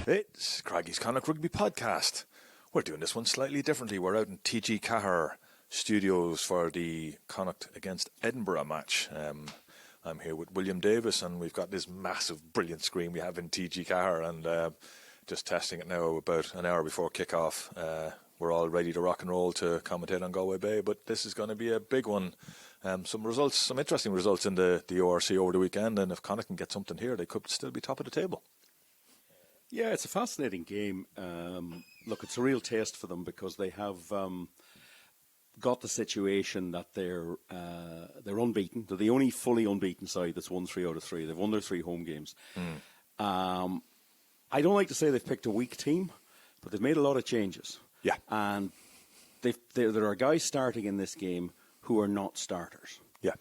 It's Craiggie's Connacht Rugby Podcast. We're doing this one slightly differently. We're out in TG Cahir studios for the Connacht against Edinburgh match. I'm here with William Davis, and we've got this massive, brilliant screen we have in TG Cahir, and just testing it now about an hour before kick-off. We're all ready to rock and roll to commentate on Galway Bay, but this is going to be a big one. Some interesting results in the ORC over the weekend, and if Connacht can get something here, they could still be top of the table. Yeah, it's a fascinating game. Look, it's a real test for them because they have got the situation that they're unbeaten. They're the only fully unbeaten side that's won 3 out of 3. They've won their 3 home games. I don't like to say they've picked a weak team, but they've made a lot of changes. Yeah, and there are guys starting in this game who are not starters. Yeah,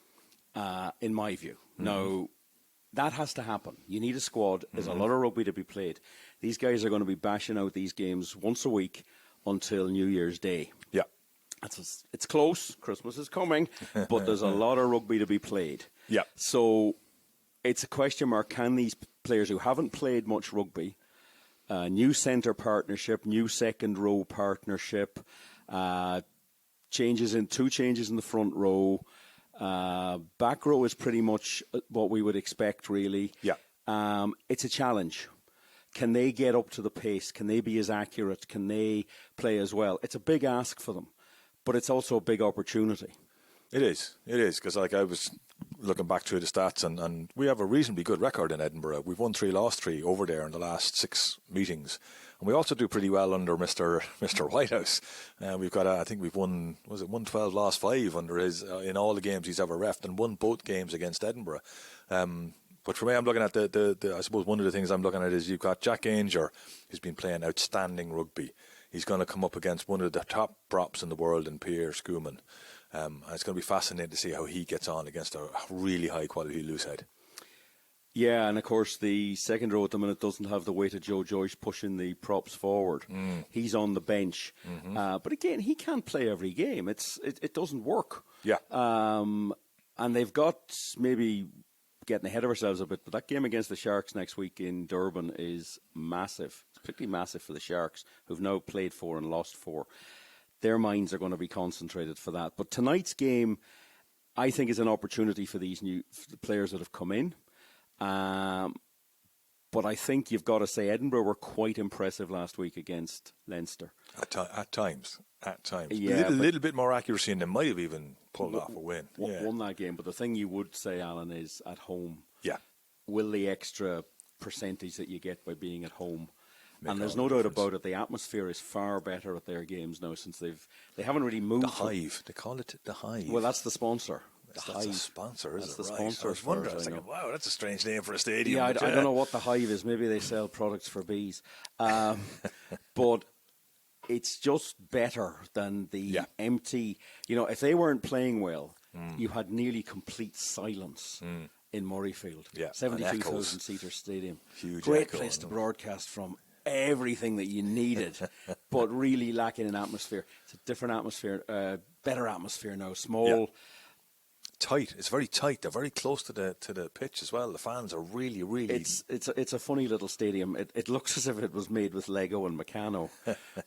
in my view. Now, that has to happen. You need a squad. There's a lot of rugby to be played. These guys are going to be bashing out these games once a week until New Year's Day. Yeah. It's close. Christmas is coming. But there's a lot of rugby to be played. Yeah. So it's a question mark. Can these players who haven't played much rugby, new centre partnership, new second row partnership, two changes in the front row, back row is pretty much what we would expect, really. Yeah. It's a challenge. Can they get up to the pace? Can they be as accurate? Can they play as well? It's a big ask for them, but it's also a big opportunity. It is, because I was looking back through the stats, and we have a reasonably good record in Edinburgh. We've won 3, lost 3 over there in the last 6 meetings, and we also do pretty well under Mr. Whitehouse. We've got, I think we've won 12, lost 5 under his in all the games he's ever reffed, and won both games against Edinburgh. But for me, I'm looking at I suppose one of the things I'm looking at is you've got Jack Ainger, who's been playing outstanding rugby. He's going to come up against one of the top props in the world in Pierre Schoeman. It's going to be fascinating to see how he gets on against a really high-quality loosehead. Yeah, and of course the second row at the minute doesn't have the weight of Joe Joyce pushing the props forward. He's on the bench. But again, he can't play every game. It doesn't work. Yeah. And they've got, maybe getting ahead of ourselves a bit, but that game against the Sharks next week in Durban is massive. It's particularly massive for the Sharks, who've now played 4 and lost 4. Their minds are going to be concentrated for that. But tonight's game, I think, is an opportunity for these new players that have come in. But I think you've got to say Edinburgh were quite impressive last week against Leinster. At times. Yeah, a little bit more accuracy, and they might have even pulled off a win. Won that game. But the thing you would say, Alan, is at home. Yeah. Will the extra percentage that you get by being at home, and there's no difference. doubt about it, the atmosphere is far better at their games now since they haven't really moved. The Hive. They call it the Hive. Well, that's the sponsor. That's the sponsor, is it? That's the right. sponsor. I was wondering. I was thinking, wow, that's a strange name for a stadium. Yeah, I don't know what the Hive is. Maybe they sell products for bees. But it's just better than the empty. If they weren't playing well, you had nearly complete silence in Murrayfield. Yeah, 72,000 seater stadium. Huge. Great place to broadcast from. Everything that you needed, but really lacking in atmosphere. It's a different atmosphere, better atmosphere now. Small. Yeah. Tight. It's very tight. They're very close to the pitch as well. The fans are really. It's a funny little stadium. It looks as if it was made with Lego and Meccano,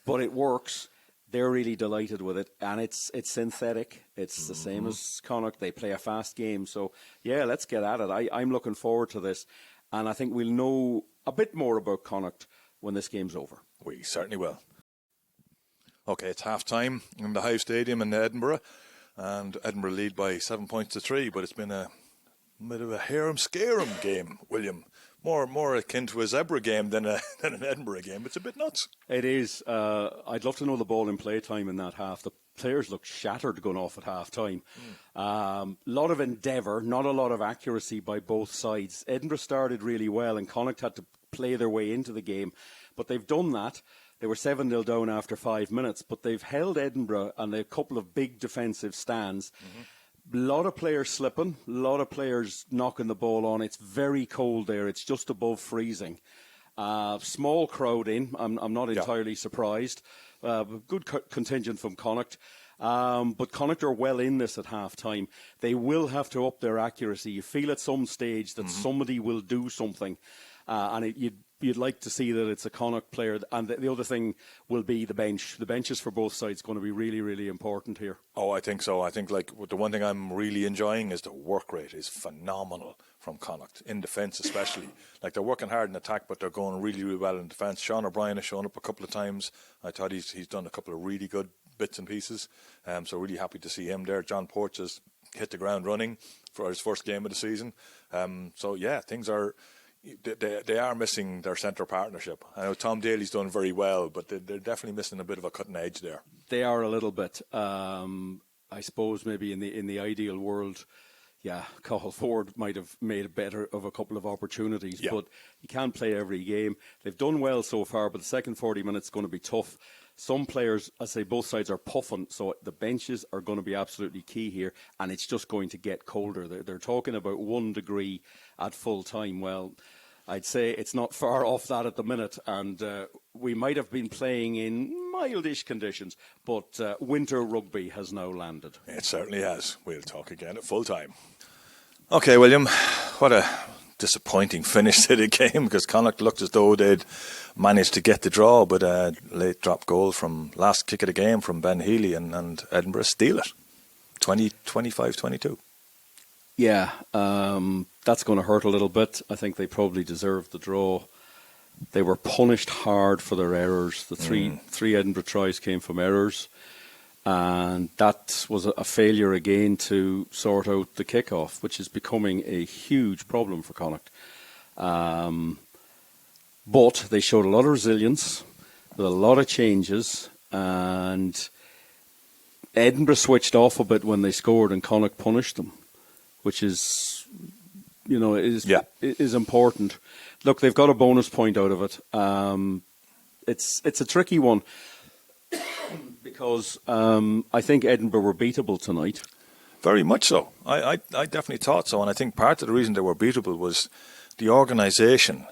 but it works. They're really delighted with it, and it's synthetic. It's the same as Connacht. They play a fast game, so yeah, let's get at it. I'm looking forward to this, and I think we'll know a bit more about Connacht when this game's over. We certainly will. Okay, it's half-time in the Hive Stadium in Edinburgh, and Edinburgh lead by 7 points to 3, but it's been a bit of a harum-scarum game, William. More akin to a zebra game than an Edinburgh game. It's a bit nuts. It is. I'd love to know the ball in play time in that half. The players looked shattered going off at half-time. A lot of endeavour, not a lot of accuracy by both sides. Edinburgh started really well, and Connacht had to play their way into the game, but they've done that. They were 7-0 down after 5 minutes, but they've held Edinburgh on a couple of big defensive stands. A lot of players slipping, a lot of players knocking the ball on. It's very cold there. It's just above freezing. Small crowd in. I'm not entirely surprised. Good contingent from Connacht. But Connacht are well in this at half-time. They will have to up their accuracy. You feel at some stage that somebody will do something. And you'd like to see that it's a Connacht player. And the other thing will be the bench. The benches for both sides going to be really, really important here. Oh, I think so. I think the one thing I'm really enjoying is the work rate is phenomenal from Connacht, in defence especially. They're working hard in attack, but they're going really, really well in defence. Sean O'Brien has shown up a couple of times. I thought he's done a couple of really good bits and pieces. So really happy to see him there. John Porch has hit the ground running for his first game of the season. Things are... They are missing their centre partnership. I know Tom Daly's done very well, but they're definitely missing a bit of a cutting edge there. They are a little bit. I suppose maybe in the ideal world, Cathal Ford might have made better of a couple of opportunities, but you can't play every game. They've done well so far, but the second 40 minutes is going to be tough. Some players, I say both sides are puffing, so the benches are going to be absolutely key here, and it's just going to get colder. They're talking about 1 degree at full time. Well, I'd say it's not far off that at the minute, and we might have been playing in mildish conditions, but winter rugby has now landed. It certainly has. We'll talk again at full time. Okay, William, what a disappointing finish to the game, because Connacht looked as though they'd managed to get the draw, but a late drop goal from last kick of the game from Ben Healy and Edinburgh steal it. 25-22. Yeah, that's going to hurt a little bit. I think they probably deserved the draw. They were punished hard for their errors. The three Edinburgh tries came from errors, and that was a failure again to sort out the kick-off, which is becoming a huge problem for Connacht. But they showed a lot of resilience with a lot of changes, and Edinburgh switched off a bit when they scored and Connacht punished them, which is, is important. Look, they've got a bonus point out of it. It's a tricky one because I think Edinburgh were beatable tonight. Very much so. I definitely thought so, and I think part of the reason they were beatable was the organisation,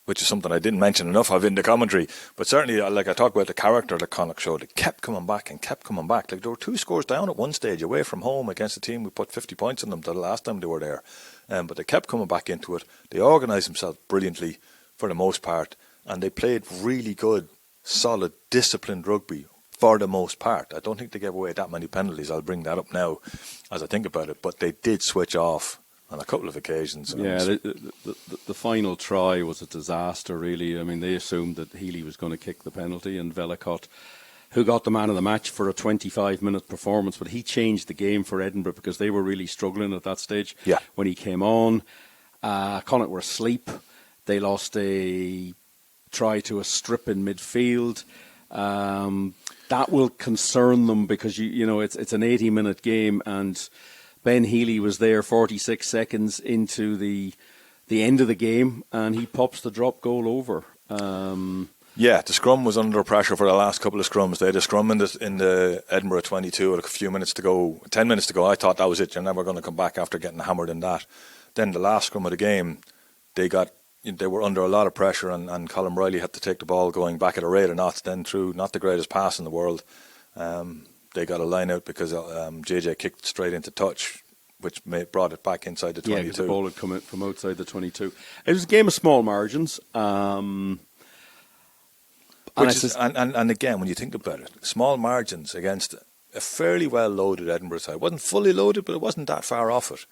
which is something I didn't mention enough of in the commentary. But certainly, I talk about the character that Connacht showed. It kept coming back and kept coming back. There were 2 scores down at one stage away from home against a team who put 50 points on them the last time they were there. But they kept coming back into it. They organised themselves brilliantly for the most part, and they played really good, solid, disciplined rugby for the most part. I don't think they gave away that many penalties. I'll bring that up now as I think about it. But they did switch off on a couple of occasions. Yeah, the final try was a disaster, really. I mean, they assumed that Healy was going to kick the penalty, and Vellacott, who got the man of the match for a 25-minute performance, but he changed the game for Edinburgh because they were really struggling at that stage. Yeah. When he came on, Connacht were asleep. They lost a try to a strip in midfield. That will concern them because it's an 80-minute game, and Ben Healy was there 46 seconds into the end of the game, and he pops the drop goal over. The scrum was under pressure for the last couple of scrums. They had a scrum in the Edinburgh 22 with a few minutes to go, 10 minutes to go. I thought that was it. You're never going to come back after getting hammered in that. Then the last scrum of the game, they were under a lot of pressure, and Colin Riley had to take the ball going back at a rate of knots, then through not the greatest pass in the world. They got a line out because JJ kicked straight into touch, which brought it back inside the 22. Yeah, because the ball had come in from outside the 22. It was a game of small margins. And again, when you think about it, small margins against a fairly well-loaded Edinburgh side. It wasn't fully loaded, but it wasn't that far off it.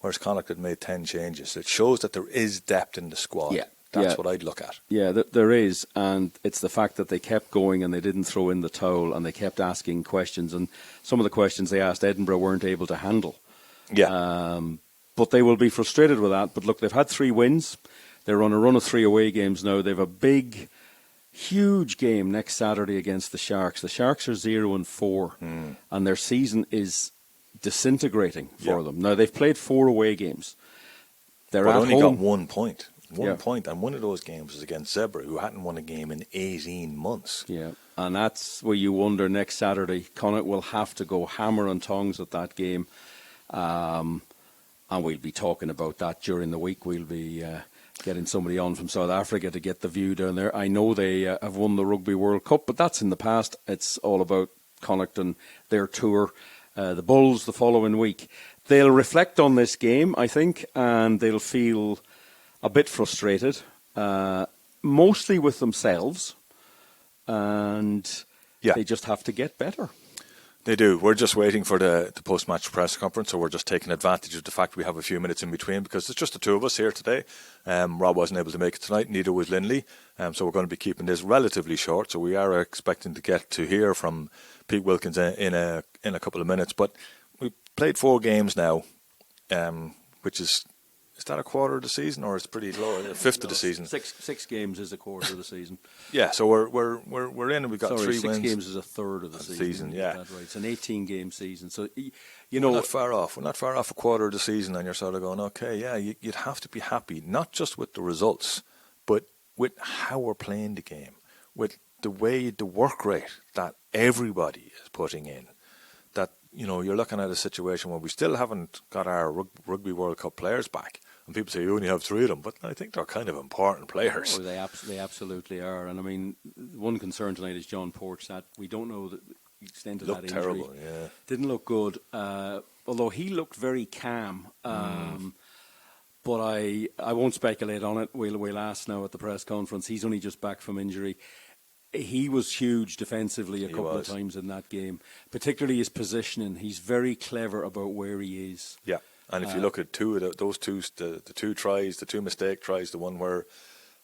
Whereas Connacht had made 10 changes. It shows that there is depth in the squad. Yeah. That's what I'd look at. Yeah, there is, and it's the fact that they kept going and they didn't throw in the towel, and they kept asking questions, and some of the questions they asked Edinburgh weren't able to handle. Yeah. But they will be frustrated with that. But look, they've had 3 wins. They're on a run of 3 away games now. They've a big, huge game next Saturday against the Sharks. The Sharks are 0-4, and their season is disintegrating for them. Now, they've played 4 away games. They're but at only home. got 1 point. One point, and one of those games was against Zebra, who hadn't won a game in 18 months. Yeah, and that's where you wonder next Saturday, Connacht will have to go hammer and tongs at that game. And we'll be talking about that during the week. We'll be getting somebody on from South Africa to get the view down there. I know they have won the Rugby World Cup, but that's in the past. It's all about Connacht and their tour. The Bulls the following week. They'll reflect on this game, I think, and they'll feel a bit frustrated, mostly with themselves, and they just have to get better. They do. We're just waiting for the post-match press conference, so we're just taking advantage of the fact we have a few minutes in between because it's just the two of us here today. Rob wasn't able to make it tonight, neither was Lindley, so we're going to be keeping this relatively short. So we are expecting to get to hear from Pete Wilkins in a couple of minutes. But we played 4 games now, which is that a quarter of the season or it's pretty low? A fifth of the season. Six games is a quarter of the season. Yeah, so we're in and we've got 3 wins. 6 games is a third of the season. Yeah, that's right. It's an 18-game season, so we're not far off. We're not far off a quarter of the season, and you're sort of going, okay, yeah, you'd have to be happy not just with the results, but with how we're playing the game, with the work rate that everybody is putting in. That you're looking at a situation where we still haven't got our Rugby World Cup players back. And people say you only have 3 of them, but I think they're kind of important players. Oh, they absolutely are. And I mean, one concern tonight is John Porch, that we don't know the extent of that injury. Looked terrible, yeah. Didn't look good, although he looked very calm. But I won't speculate on it. We'll ask now at the press conference. He's only just back from injury. He was huge defensively a couple of times in that game, particularly his positioning. He's very clever about where he is. Yeah. And if you look at those two, the 2 tries, the 2 mistake tries, the one where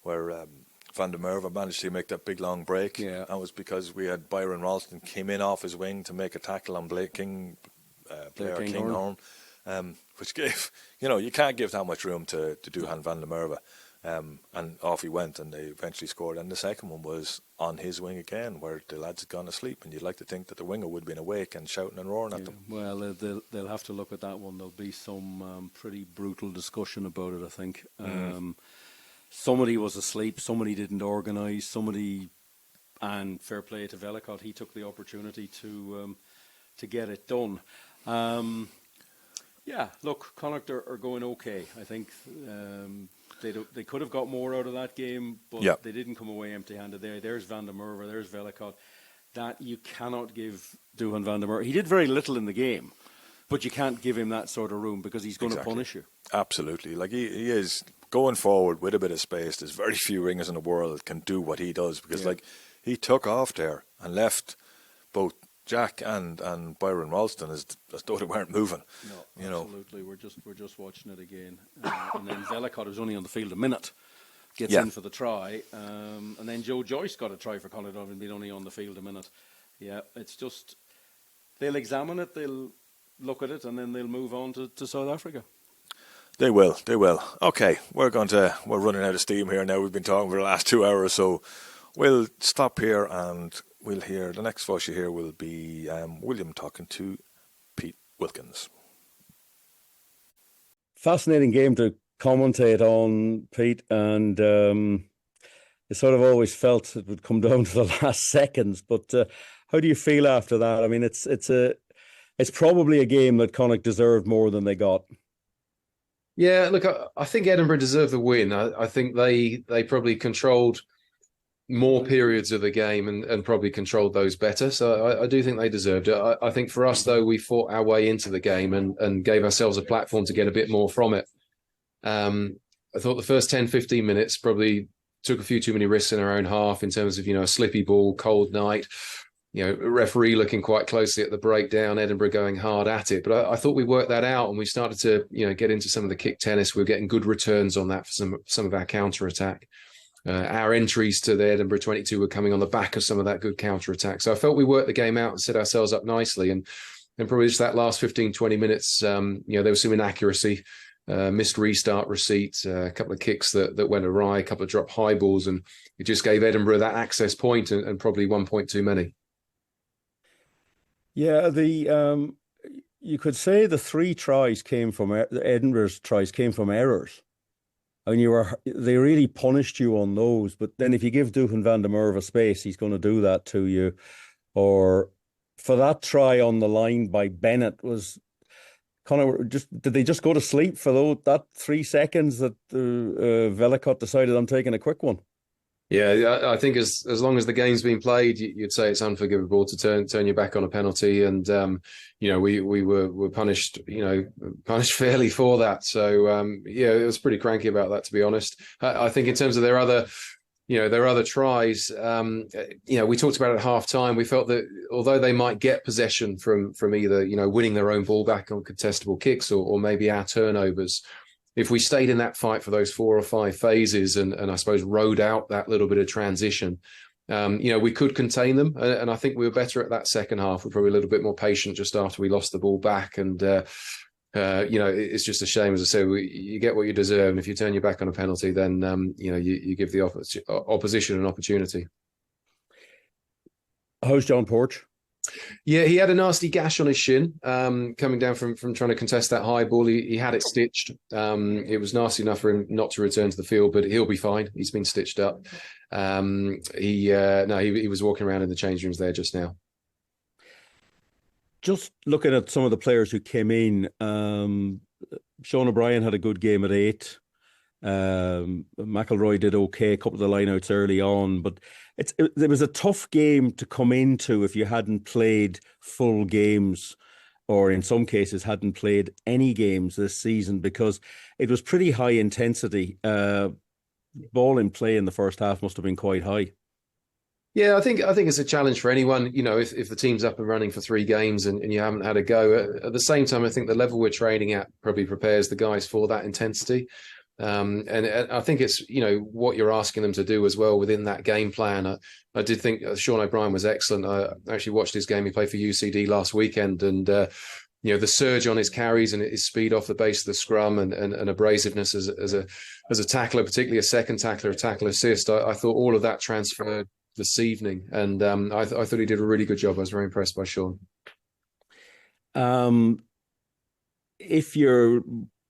Van der Merwe managed to make that big long break, that was because we had Byron Ralston came in off his wing to make a tackle on Blair Kinghorn, which gave, you can't give that much room to Duhan Van der Merwe. And off he went, and they eventually scored. And the second one was on his wing again, where the lads had gone asleep, and you'd like to think that the winger would have been awake and shouting and roaring at them. Well, they'll have to look at that one. There'll be some pretty brutal discussion about it, I think. Somebody was asleep, somebody didn't organise, and fair play to Velicott, he took the opportunity to get it done. Look, Connacht are going okay, I think. They could have got more out of that game, but they didn't come away empty-handed there. There's Van der Merwe, there's Velicott. That you cannot give Duhan Van der Merwe. He did very little in the game, but you can't give him that sort of room because he's going to punish you. Absolutely. Like he is going forward with a bit of space. There's very few ringers in the world that can do what he does because he took off there and left both Jack and Byron Ralston as though they weren't moving. No, absolutely. We're just watching it again, and then Velicott, was only on the field a minute, gets in for the try, and then Joe Joyce got a try for Connacht and been only on the field a minute. Yeah, it's just they'll examine it, they'll look at it, and then they'll move on to South Africa. They will. Okay, we're running out of steam here now. We've been talking for the last 2 hours, so we'll stop here and we'll hear, the next voice you hear will be William talking to Pete Wilkins. Fascinating game to commentate on, Pete, and it sort of always felt it would come down to the last seconds. But how do you feel after that? I mean, it's probably a game that Connacht deserved more than they got. Yeah, look, I think Edinburgh deserved the win. I think they probably controlled more periods of the game and probably controlled those better. So I do think they deserved it. I think for us, though, we fought our way into the game and gave ourselves a platform to get a bit more from it. I thought the first 10, 15 minutes probably took a few too many risks in our own half in terms of, a slippy ball, cold night, referee looking quite closely at the breakdown, Edinburgh going hard at it. But I thought we worked that out and we started to, get into some of the kick tennis. We were getting good returns on that for some of our counter-attack. Our entries to the Edinburgh 22 were coming on the back of some of that good counter-attack. So I felt we worked the game out and set ourselves up nicely. And probably just that last 15, 20 minutes, there was some inaccuracy, missed restart receipts, a couple of kicks that went awry, a couple of drop high balls, and it just gave Edinburgh that access point and probably 1 point too many. Yeah, you could say the 3 tries came from Edinburgh's tries came from errors. I mean, they really punished you on those. But then if you give Duhan Van der Merwe space, he's going to do that to you. Or for that try on the line by Bennett Connacht did they just go to sleep for that 3 seconds that Velicott decided I'm taking a quick one? Yeah, I think as long as the game's been played, you'd say it's unforgivable to turn your back on a penalty, and we were punished punished fairly for that. So it was pretty cranky about that, to be honest. I think in terms of their other tries, we talked about it at half time. We felt that although they might get possession from either winning their own ball back on contestable kicks or maybe our turnovers, if we stayed in that fight for those 4 or 5 phases and I suppose rode out that little bit of transition, we could contain them. And I think we were better at that second half. We're probably a little bit more patient just after we lost the ball back. And, it's just a shame, as I say, you get what you deserve. And if you turn your back on a penalty, then, you give the opposition an opportunity. How's John Porch? Yeah, he had a nasty gash on his shin coming down from trying to contest that high ball. He had it stitched. It was nasty enough for him not to return to the field, but he'll be fine. He's been stitched up. He was walking around in the change rooms there just now. Just looking at some of the players who came in, Sean O'Brien had a good game at 8. McElroy did okay, a couple of the lineouts early on, but it was a tough game to come into if you hadn't played full games, or in some cases hadn't played any games this season, because it was pretty high intensity. Ball in play in the first half must have been quite high. Yeah, I think it's a challenge for anyone. If the team's up and running for 3 games and you haven't had a go, at the same time, I think the level we're training at probably prepares the guys for that intensity. And I think it's what you're asking them to do as well within that game plan. I did think Sean O'Brien was excellent. I actually watched his game. He played for UCD last weekend, and the surge on his carries and his speed off the base of the scrum and abrasiveness as a tackler, particularly a second tackler, a tackle assist. I thought all of that transferred this evening, and I thought he did a really good job. I was very impressed by Sean.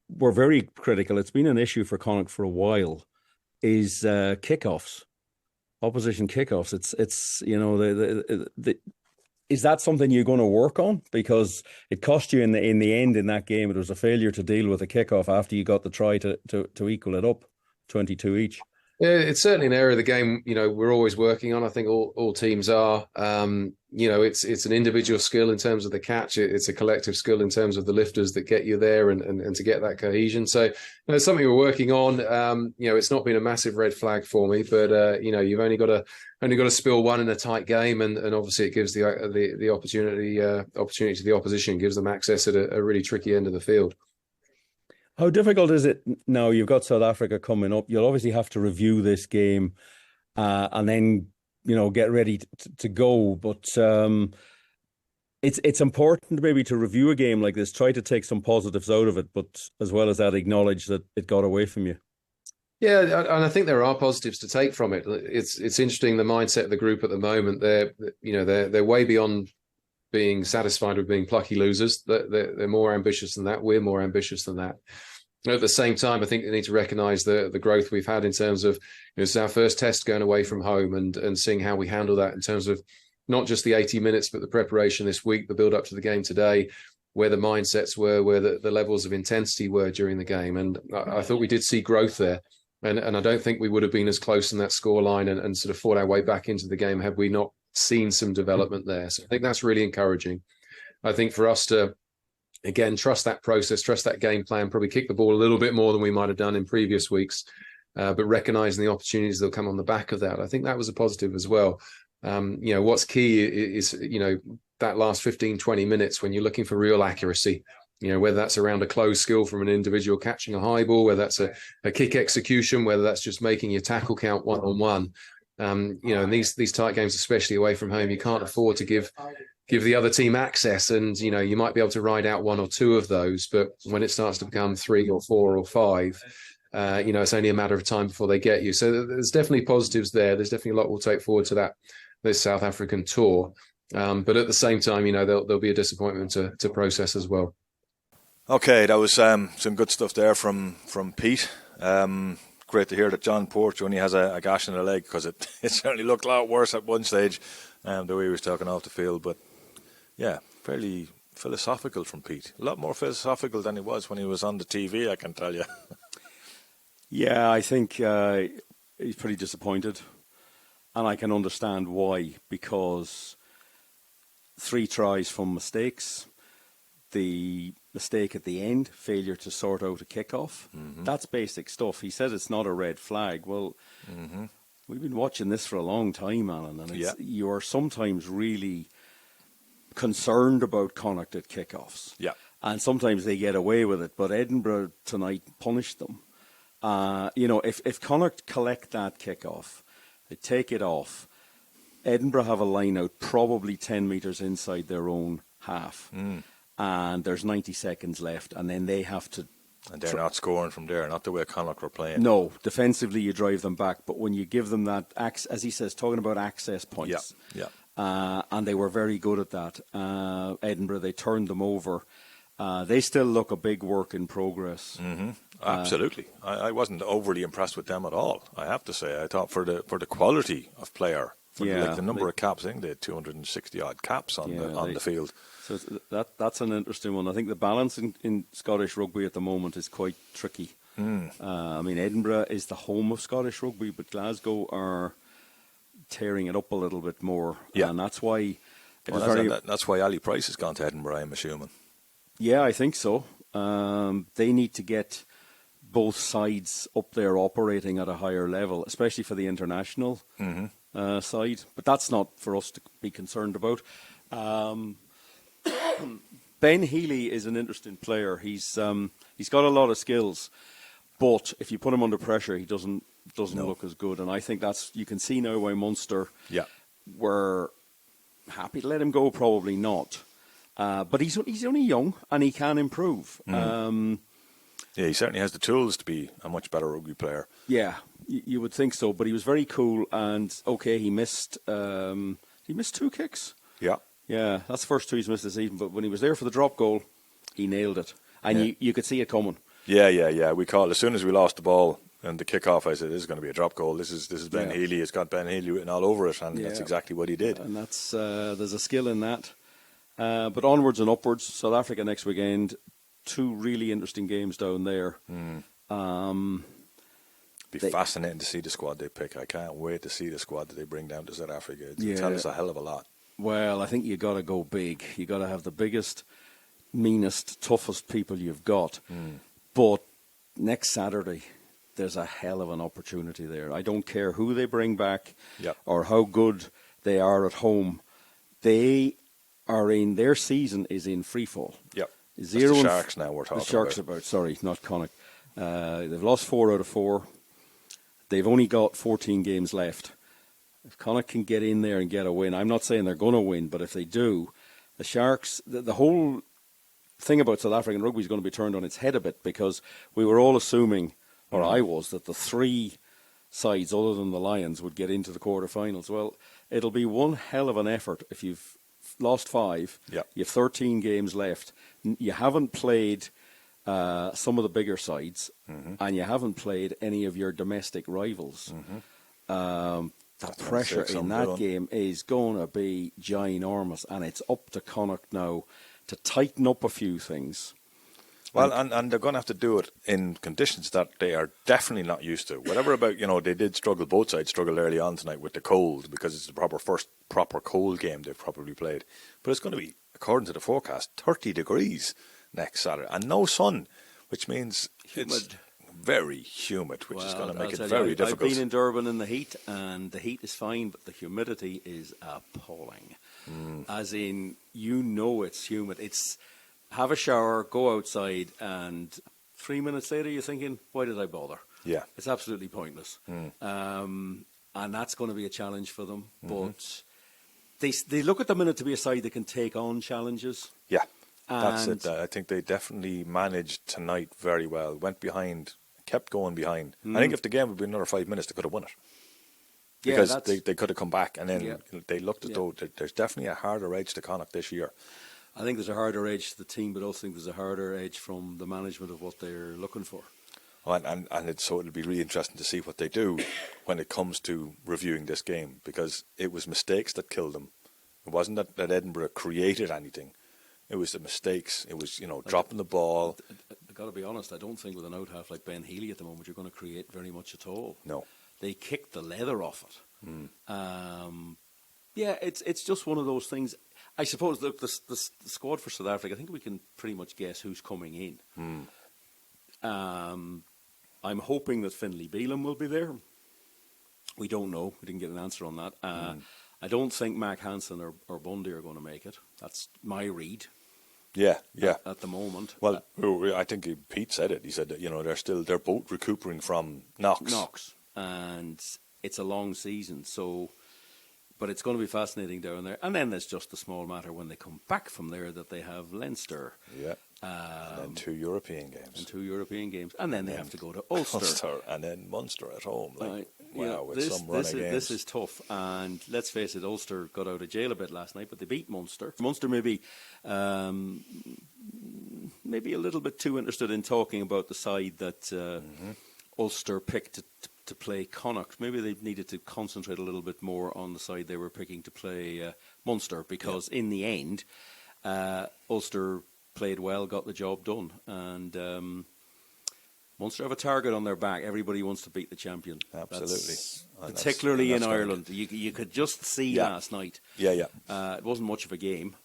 We're very critical. It's been an issue for Connacht for a while. Is kickoffs, opposition kickoffs. It's is that something you're going to work on? Because it cost you in the end in that game. It was a failure to deal with a kickoff after you got the try to equal it up, 22 each. Yeah, it's certainly an area of the game, we're always working on. I think all teams are. It's an individual skill in terms of the catch. It's a collective skill in terms of the lifters that get you there and to get that cohesion. So it's something we're working on. It's not been a massive red flag for me, but you've only got to spill one in a tight game, and obviously it gives the opportunity to the opposition, gives them access at a really tricky end of the field. How difficult is it now? You've got South Africa coming up. You'll obviously have to review this game and then, get ready to go. But it's important maybe to review a game like this, try to take some positives out of it, but as well as that, acknowledge that it got away from you. Yeah, and I think there are positives to take from it. It's interesting, the mindset of the group at the moment. They're way beyond being satisfied with being plucky losers. They're more ambitious than that. We're more ambitious than that. At the same time, I think they need to recognise the growth we've had in terms of it's our first test going away from home and seeing how we handle that in terms of not just the 80 minutes, but the preparation this week, the build up to the game today, where the mindsets were, where the levels of intensity were during the game. And I thought we did see growth there. And I don't think we would have been as close in that scoreline and sort of fought our way back into the game had we not seen some development there. So I think that's really encouraging. I think for us to, again, trust that process, trust that game plan, probably kick the ball a little bit more than we might have done in previous weeks, but recognising the opportunities that'll come on the back of that. I think that was a positive as well. What's key is, that last 15, 20 minutes when you're looking for real accuracy, whether that's around a close skill from an individual catching a high ball, whether that's a kick execution, whether that's just making your tackle count one-on-one. In these tight games, especially away from home, you can't afford to give the other team access, and you might be able to ride out 1 or 2 of those, but when it starts to become 3 or 4 or 5, it's only a matter of time before they get you. So there's definitely positives there. There's definitely a lot we'll take forward to this South African tour, but at the same time, there'll be a disappointment to process as well. Okay, that was some good stuff there from Pete. Great to hear that John Porch only has a gash in the leg, because it certainly looked a lot worse at one stage the way he was talking off the field. But yeah, fairly philosophical from Pete. A lot more philosophical than he was when he was on the TV, I can tell you. Yeah, I think he's pretty disappointed. And I can understand why, because 3 tries from mistakes, the mistake at the end, failure to sort out a kickoff, that's basic stuff. He said it's not a red flag. Well, we've been watching this for a long time, Alan, and you are sometimes really concerned about Connacht at kickoffs. Yeah. And sometimes they get away with it, but Edinburgh tonight punished them. If Connacht collect that kickoff, they take it off, Edinburgh have a line out probably 10 metres inside their own half. And there's 90 seconds left, and then they have to... And they're not scoring from there, not the way Connacht were playing. No, defensively you drive them back, but when you give them that, as he says, talking about access points, and they were very good at that. Edinburgh, they turned them over. They still look a big work in progress. Absolutely. I wasn't overly impressed with them at all, I have to say. I thought for the quality of player, for the number of caps, I think they had 260 odd caps on the field. So that's an interesting one. I think the balance in Scottish rugby at the moment is quite tricky. I mean, Edinburgh is the home of Scottish rugby, but Glasgow are tearing it up a little bit more. Yeah. And that's why... That's why Ali Price has gone to Edinburgh, I'm assuming. Yeah, I think so. They need to get both sides up there operating at a higher level, especially for the international side. But that's not for us to be concerned about. Ben Healy is an interesting player. He's got a lot of skills, but if you put him under pressure, he doesn't look as good. And I think you can see now why Munster were happy to let him go. Probably not. But he's only young and he can improve. He certainly has the tools to be a much better rugby player. Yeah, you would think so. But he was very cool, and he missed 2 kicks. Yeah, that's the first 2 he's missed this season. But when he was there for the drop goal, he nailed it, and you could see it coming. Yeah. We called as soon as we lost the ball and the kickoff. I said, "This is going to be a drop goal. This is Ben Healy. It's got Ben Healy written all over it, and that's exactly what he did." And that's there's a skill in that. But onwards and upwards. South Africa next weekend. 2 really interesting games down there. Be fascinating to see the squad they pick. I can't wait to see the squad that they bring down to South Africa. It'll tell us a hell of a lot. Well, I think you got to go big. You got to have the biggest, meanest, toughest people you've got. But next Saturday, there's a hell of an opportunity there. I don't care who they bring back or how good they are at home. They are their season is in free fall. It's the Sharks now we're talking about. The Sharks sorry, not Connacht. They've lost 4 out of 4. They've only got 14 games left. If Connacht can get in there and get a win, I'm not saying they're going to win, but if they do, the Sharks, the whole thing about South African rugby is going to be turned on its head a bit, because we were all assuming, or I was, that the 3 sides other than the Lions would get into the quarterfinals. Well, it'll be one hell of an effort if you've lost 5, you have 13 games left, you haven't played some of the bigger sides, and you haven't played any of your domestic rivals. The pressure in that game is going to be ginormous, and it's up to Connacht now to tighten up a few things. Well, and they're going to have to do it in conditions that they are definitely not used to. Whatever about, they did struggle, both sides struggled early on tonight with the cold, because it's the first proper cold game they've probably played. But it's going to be, according to the forecast, 30 degrees next Saturday, and no sun, which means it's very humid, which is going to make it very difficult. I've been in Durban in the heat, and the heat is fine, but the humidity is appalling. As in, it's humid. It's have a shower, go outside, and 3 minutes later you're thinking, why did I bother? Yeah. It's absolutely pointless. And that's going to be a challenge for them. But they look at the minute to be a side that can take on challenges. Yeah, that's it. I think they definitely managed tonight very well. Went behind, kept going behind. I think if the game had been another 5 minutes, they could have won it. Because they could have come back, and then they looked as though there's definitely a harder edge to Connacht this year. I think there's a harder edge to the team, but I also think there's a harder edge from the management of what they're looking for. And it'll be really interesting to see what they do when it comes to reviewing this game, because it was mistakes that killed them. It wasn't that Edinburgh created anything. It was the mistakes. It was, dropping the ball. I got to be honest, I don't think with an out half like Ben Healy at the moment you're going to create very much at all. No. They kicked the leather off it. It's just one of those things. I suppose the squad for South Africa, I think we can pretty much guess who's coming in. I'm hoping that Finlay Bealham will be there. We don't know. We didn't get an answer on that. I don't think Mac Hansen or Bundy are going to make it. That's my read. Yeah. At the moment. Well, I think Pete said it. He said that, they're both recuperating from knocks. And it's a long season, but it's going to be fascinating down there. And then there's just the small matter when they come back from there that they have Leinster. Yeah. And then 2 European games. And then they have to go to Ulster. And then Munster at home. Some run of games. This is tough. And let's face it, Ulster got out of jail a bit last night, but they beat Munster. Munster maybe a little bit too interested in talking about the side that Ulster picked to play Connacht. Maybe they needed to concentrate a little bit more on the side they were picking to play Munster, because in the end, Ulster played well, got the job done, and Munster have a target on their back. Everybody wants to beat the champion. Absolutely. Particularly in Ireland. You could just see last night. Yeah. It wasn't much of a game.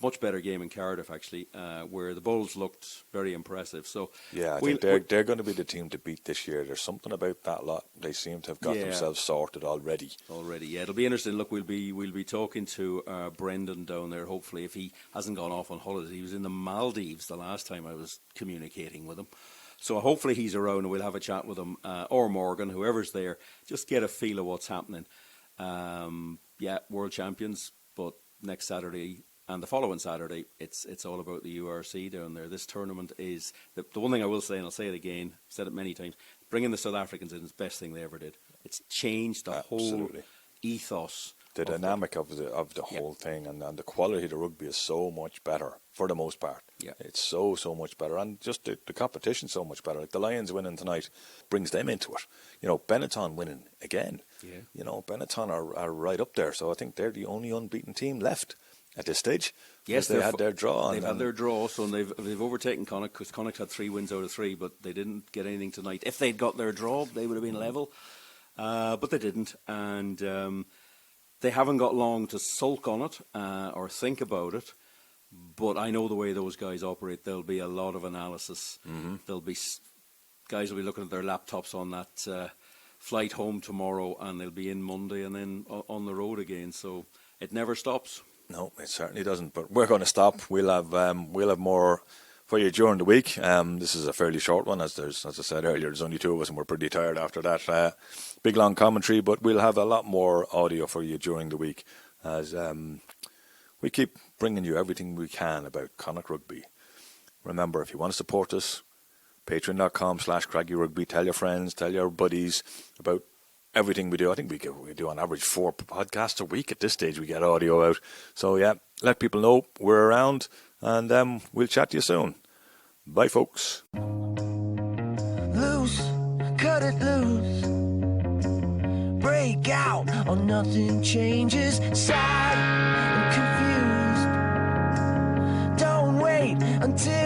Much better game in Cardiff, actually, where the Bulls looked very impressive. So I think they're going to be the team to beat this year. There's something about that lot. They seem to have got themselves sorted already. It'll be interesting. Look, we'll be talking to Brendan down there. Hopefully, if he hasn't gone off on holiday, he was in the Maldives the last time I was communicating with him. So hopefully he's around and we'll have a chat with him, or Morgan, whoever's there. Just get a feel of what's happening. World champions, but next Saturday. And the following Saturday, it's all about the URC down there. This tournament is the one thing I will say, and I'll say it again, said it many times. Bringing the South Africans in is the best thing they ever did. It's changed the whole ethos, the dynamic of the whole thing, and the quality of the rugby is so much better for the most part. Yeah, it's so much better, and just the competition so much better. Like the Lions winning tonight brings them into it. Benetton winning again. Yeah, Benetton are right up there. So I think they're the only unbeaten team left at this stage. Yes, they had their draw. They've had their draw, so they've overtaken Connacht, because Connacht had 3 wins out of 3, but they didn't get anything tonight. If they'd got their draw, they would have been level, but they didn't, and they haven't got long to sulk on it or think about it. But I know the way those guys operate. There'll be a lot of analysis. There'll be guys will be looking at their laptops on that flight home tomorrow, and they'll be in Monday and then on the road again. So it never stops. No, it certainly doesn't. But we're going to stop. We'll have more for you during the week. This is a fairly short one, as I said earlier. There's only 2 of us, and we're pretty tired after that big long commentary. But we'll have a lot more audio for you during the week, as we keep bringing you everything we can about Connacht rugby. Remember, if you want to support us, patreon.com/CraggyRugby. Tell your friends, tell your buddies about everything we do. I think we do on average 4 podcasts a week at this stage. We get audio out. So let people know we're around, and we'll chat to you soon. Bye, folks. Loose, cut it loose. Break out, or nothing changes. Sad and confused. Don't wait until